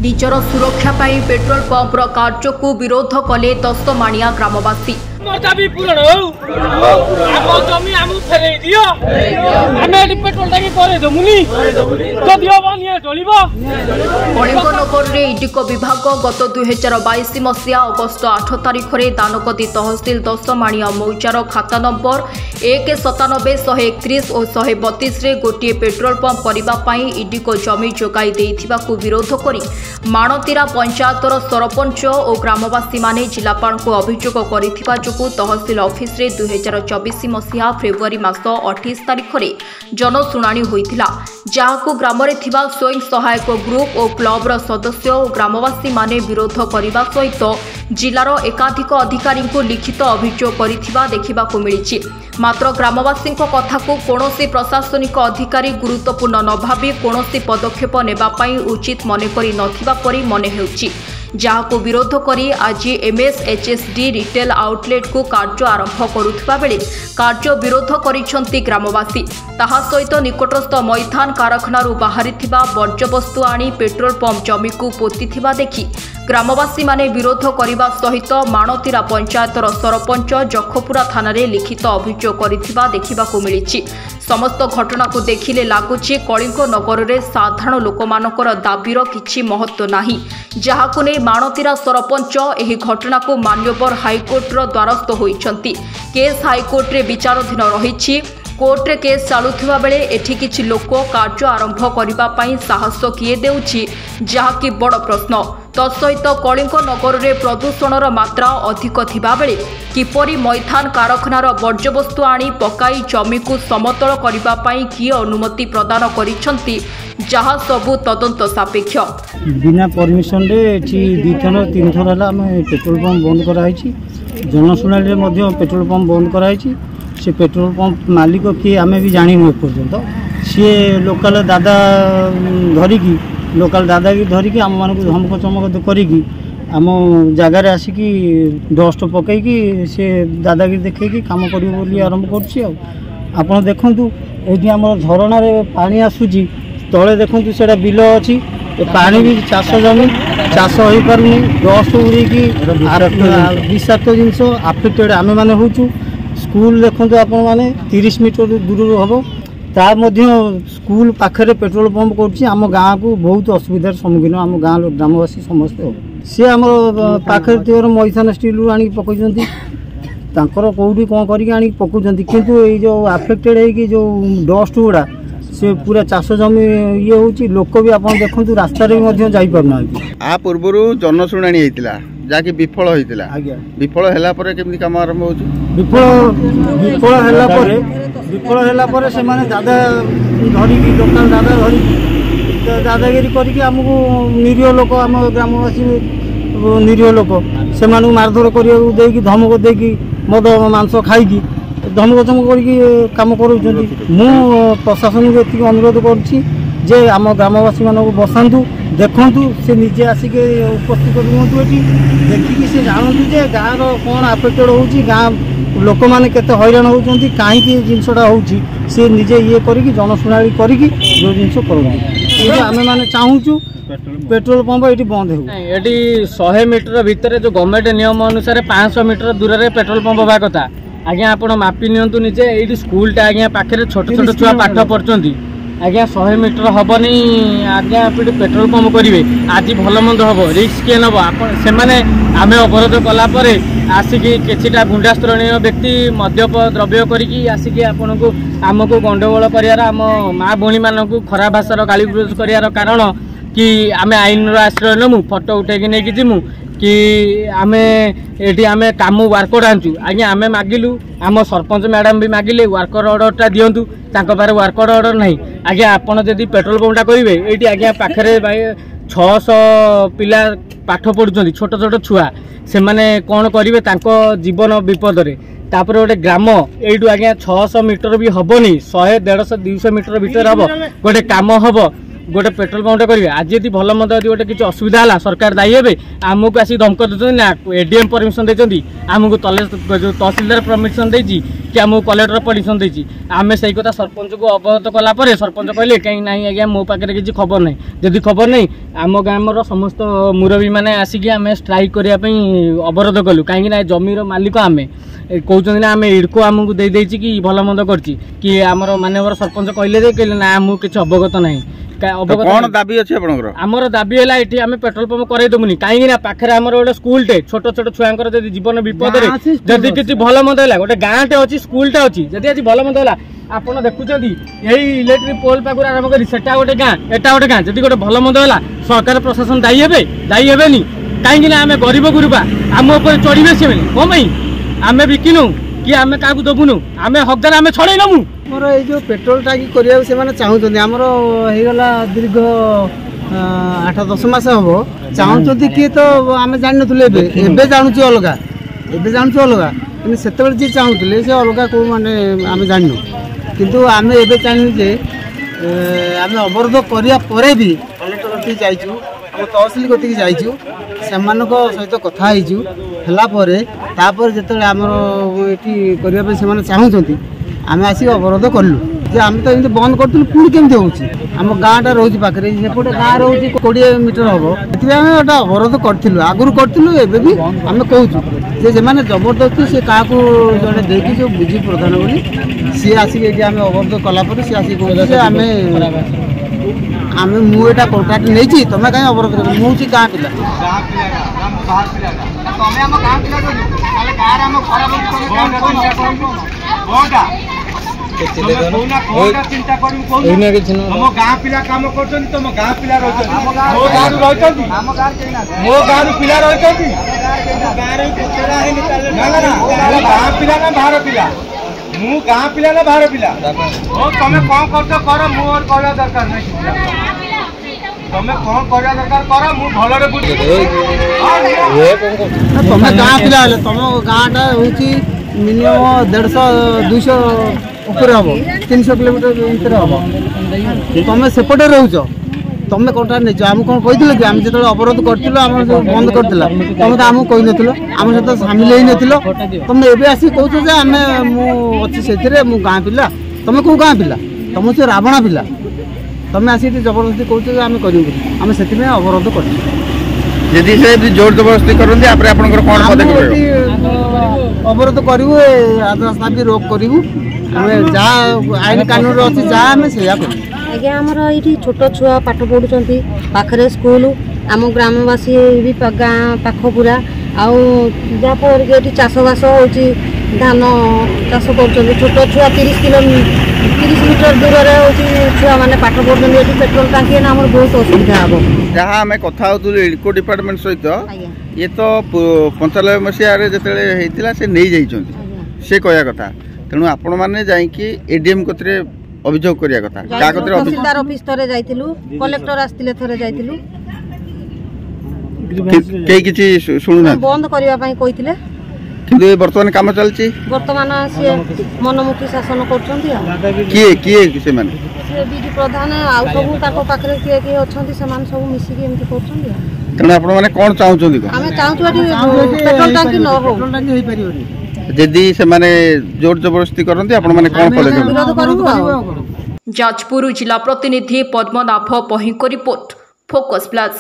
निजर सुरक्षा पाई पेट्रोल पंपर कार्य को विरोध कले दस्तमाणिया ग्रामवासी। कलिंगनगर इडिको विभाग गत 2022 मसीहा अगस्त 8 तारिख में दानकदी तहसिल दस्तमाणिया मौजार खाता नंबर 197 131 और 132 रे गोटे पेट्रोल पंप करने इडिको जमी जोगाई विरोध करी माणतीरा पंचायतर सरपंच और ग्रामवासी माने जिलापाल को अभियोग करिथिबा जोगु तहसिल ऑफिस रे 2024 मसीहा फेब्रुआरी मास 28 तारिख में जनशुणाणी होइथिला, जहाको ग्राम रे थिबा स्वयं सहायक ग्रुप और क्लबर सदस्य और ग्रामवासी माने विरोध करने सहित जिलार एकाधिक अधिकारी को लिखित अभियोग करिथिबा देखिबाको मिलिछि। मात्र ग्रामवासी कथा को कौनसी प्रशासनिक अधिकारी गुरुत्वपूर्ण न भावी कौनसी पदक्षेप नेबा पई उचित मन करी नथिबा परी मन हेउछि, जहाको विरोध करी आज एमएसएचएसडी रिटेल आउटलेट को कार्य आरंभ करुथिबा बेले कार्य विरोध करिसंती ग्रामवासी। ताहा सहित निकटस्थ मैथान कारखानारू बाहरिथिबा वर्ज्यवस्तु आनी पेट्रोल पंप जमी को पोतिथिबा देखि ग्रामवासी माने विरोध करने सहित माणतीरा पंचायतर सरपंच जखपुरा थाना रे लिखित अभियोग करिथिबा देखिबाको मिलिछि। समस्त घटना को देखिले लागुछि कलिंगनगर रे साधारण लोकमानकर दाबीर किछि महत्व नाही, जहाको नै माणतीरा सरपंच एही घटना को मान्यवर हाईकोर्टर द्वारस्थ होइछंती। केस हाईकोर्ट रे विचाराधीन रहिछि। कोर्टे केस चलुवा बेले एठी किछि लोक कार्य आरंभ करने साहस किए देउछि, जहाँकि बड़ प्रश्न। तत्सहित कलिंगनगर रे प्रदूषणर मात्रा अधिक थिबा बेले किपरि मैथान कारखानार वर्ज्यवस्तु आनी पकाई जमी को समतल करने किए अनुमति प्रदान करिसंती, जहाँ सबु तदंत सापेक्ष। बिना परमिशन रे एठी 2-3 थर हला हम पेट्रोल पंप बंद कराइछि। जनशुणाणी रे पेट्रोल पंप बंद कराइछि। से पेट्रोल पंप मालिक किए आमे भी जानी पर्यंत सी लोकल दादा धरिकी लोकल दादागिरी धरिकी आम मान धमक चमक करी आम जगार आसिकी डस्ट पकईकी से दादागिरी देखी कम कर आरंभ कर देखु ये आम झरणा पानी आसूची तले देखु से बिल अच्छी पानी भी चाष जमी चाष हो पारे डस्ट उड़ी विषाक्त जिनस आफेक्टेड आम मैंने होचु। स्कूल देखो आपण मैंने 30 मीटर दूर हम ता स्कूल पाखे पेट्रोल पंप करम गाँ को बहुत असुविधार सम्मुखीन आम गाँव ग्रामवासी समस्त हो। सी आम पाखे मैथान स्टील आनी पकड़ कौटी कौन कर पकाउं किंतु ये आफेक्टेड है जो डस्ट गुड़ा से पूरा चाष जमी ये हूँ लोक भी आप देखो रास्ता जापारना। आ पूर्व जनशुणाणी होता जहाँकि विफल होता विफल है केमती कम आरंभ हो विफल से दादा धरिकी लोकल दादा धरिकी दादागिरी करके आमको निरीह लोक आम ग्रामवासी निरीह लोक से मारधर कर धमक देकी मद मांस खाई धमक चमक कर कम कर प्रशासन को ये अनुरोध करे आम ग्रामवासी मानक बसातु देखु से निजे आसिक उपस्थित रुहतु ये देखिकी से जानतु जे गाँव कौन आफेक्टेड हो गाँ लोक मैंने केते हैरान होती कहीं जिनसा हो निजे ये करी जनशुणाणी करी जो जिन कर आम मैंने चाहूँ पेट्रोल पंप ये बंद हो 100 मीटर भितर जो गवर्नमेंट नियम अनुसार 500 मीटर दूर में पेट्रोल पंप हवा कथा। आज्ञा आप मापी नियंतु निजे ये स्कूलटा आज्ञा पाखे छोट छोट छुआ पाठ पढ़ुंट आज्ञा 100 मीटर हेनी आज्ञा पेट्रोल पंप करेंगे आज भल मंद हम रिस्क किए नब से आम अवरोध कलापर आसिकी किछिटा गुंडास्त्रणीय व्यक्ति मद्यप द्रव्य करिकी आसिकी आपन को आमको गंडगोल करार आम माँ भौणी मानक खराब भाषार गाली गुलज करार कारण कि आम आईन आश्रय नमु फोटो उठेकी नहीं जीमु कि आम ये आम कम वर्कर आनचु आज्ञा आम मागिलु आम सरपंच मैडम भी मागिले वर्कर ऑर्डरटा दिंतु तार वर्कर ऑर्डर नहीं आज्ञा आपड़ जदि पेट्रोल पंपटा करेंगे ये आज्ञा पाखे 600 पिला पाठ पढ़ुं छोट छोट छुआ से मैंने कौन करेंगे जीवन विपद रे तापर गोटे ग्राम यू आज्ञा 600 मीटर भी हेनी 100 150 200 मीटर भीतर हम गोटे कम हम गोटे पेट्रोल पंपटा करेंगे आज यदि भल मंद यदि गोटे किसी असुविधा है सरकार दायी हे आमको आसिक धमक देते ना एडीएम परमिशन देती आमको तहसीलदार परमिशन देती कि आमको कलेक्टर परमिशन देती आम से कथा सरपंच को अवगत कलापर सरपंच कहले कहीं ना आज्ञा मो पाखे किसी खबर नहीं जदि खबर नहीं आम ग्रामर समस्त मुरबी मैंने आसिक आम स्ट्राइक करने अवरोध कलु कहीं जमीर मालिक आम कहते आम इडको आमको दे कि भल मंद कि आमर मानवर सरपंच कहले ना मुझे अवगत ना कौन दाबी अच्छे आमर दाबी है ये आम पेट्रोल पंप करदेमुनि कहीं पाखे आम गोटे स्कूलटे छोट छोट छुआंकर जीवन विपद जदि किसी भल मंद है गोटे गाँटे अच्छी स्कूलटे अच्छी जदि आज भल मंद है आपड़ देखुं यही इलेक्ट्रिक पोल पाखु आरम्भ कर सेटा गोटे गाँ एटा गोटे गाँ जदि गोटे भल मंद है सरकार प्रशासन दायी हेनी कहीं आम गरीब गुरुबा आम उपर चढ़े से कम आम बिकिनु कि आम क्या दबुनु आम हकदार आम छड़े नमु मोर ये जो पेट्रोल टाकी करने चाहते आमर होगला दीर्घ 8-10 मास हम चाहते किए तो आम जान नुए जानूँ अलग एवं जानूँ अलग कि से जी चाहूले से अलग कौ मैंने आम जानू किंतु आम ए चाहूँ जे आम अवरोध कराया भी कलेक्टर कति जाइचु तहसिल कति जाइचु सहित कथा जो आमर ये करने चाहूँगी आम आसिक अवरोध कलु जे आम तो एमती बंद करूँ पुणी केमती होम गाँटा रोचे पाखे सेपटे गाँ रोचे 20 मीटर हम से गोटे अवरोध करूँ आगुरी करूँ एवं भी आम कहूँ जे मैंने जबरदस्ती से क्या जड़े देखी जो विजु प्रधान बोली सी आसिक ये आम अवरोध कलापर सी आसिक कहते आम आम मुझा कॉन्ट्राक्ट नहीं तुम कहीं अवरोध कर मुझे गाँ पिला चिंता तुम गाँ पिला कम कर तुम गाँ पिला मो गाँव पिला रही गाँ पिला ना बाहर पिला मु गाँ पिला ना बाहर पिला तुम कौन कर मोर कहला दरकार नहीं तुम कौन करवा दरकार कर मु भलरे बुझी तुम गाँ पिला तुम गाँटा हूँ मिनिमम 150-200 ऊपर हम 300 किलोमीटर भितर हम तुम सेपटे रोच तुम कौटा नहीं आम कौन कही कि आम जो अवरोध करूँ आम जो बंद करला तुम तो आमको कही नुल आम सहित सामिल ही न तुम एवं आसिक कौच आम मुझे से गाँ पिला तुम कौ गाँ पिला तुम से रावणा पिला तुम आसिक जबरदस्ती कौच आम करूँ आम से अवरोध कर जोर जबरदस्ती करते अवरोध करूँ रास्ता भी रोक करूँ आईन कानून अच्छी जहाँ आम से आज्ञा आमर ये छोट छुआ पाठ पढ़ुं पाखे स्कूल आम ग्रामवासी भी गाँ पाख पूरा आपर ये चाषबास हो धान चाष कर छोट छुआ 30 मीटर दूर छुआ मैंने पाठ पढ़ुं ये पेट्रोल टांकी आम बहुत असुविधा हम जहाँ आम कथा इडको डिपार्टमेंट सहित ये तो 95 मसीह जो से नहीं जाइए से कहया कथा तेणु आपण मैंने जाइए एडीएम कतरे अभियोग करिया कथा का कतरे तहसीलदार ऑफिस थरे जाइतिलु कलेक्टर आस्तिले थरे जाइतिलु केई किछि सुनु ना बंद करिया पई कहितिले किंतु ए वर्तमान काम चलछि वर्तमान से मनमुखी शासन करछंती किए से माने से बीडी प्रधान आ सब ताको पाखरे किए अछंती से मान सब मिसी के एमती करछंती तेणु आपण माने कोन चाहउछंती आमे चाहउछु पेट्रोल टांकी न हो पेट्रोल टांकी होई परियोनी जदि से माने जोर जबरदस्ती करंती आपण माने कोन कले विरोध करू जाजपुर जिला प्रतिनिधि पद्मनाभ पहीको रिपोर्ट फोकस प्लस।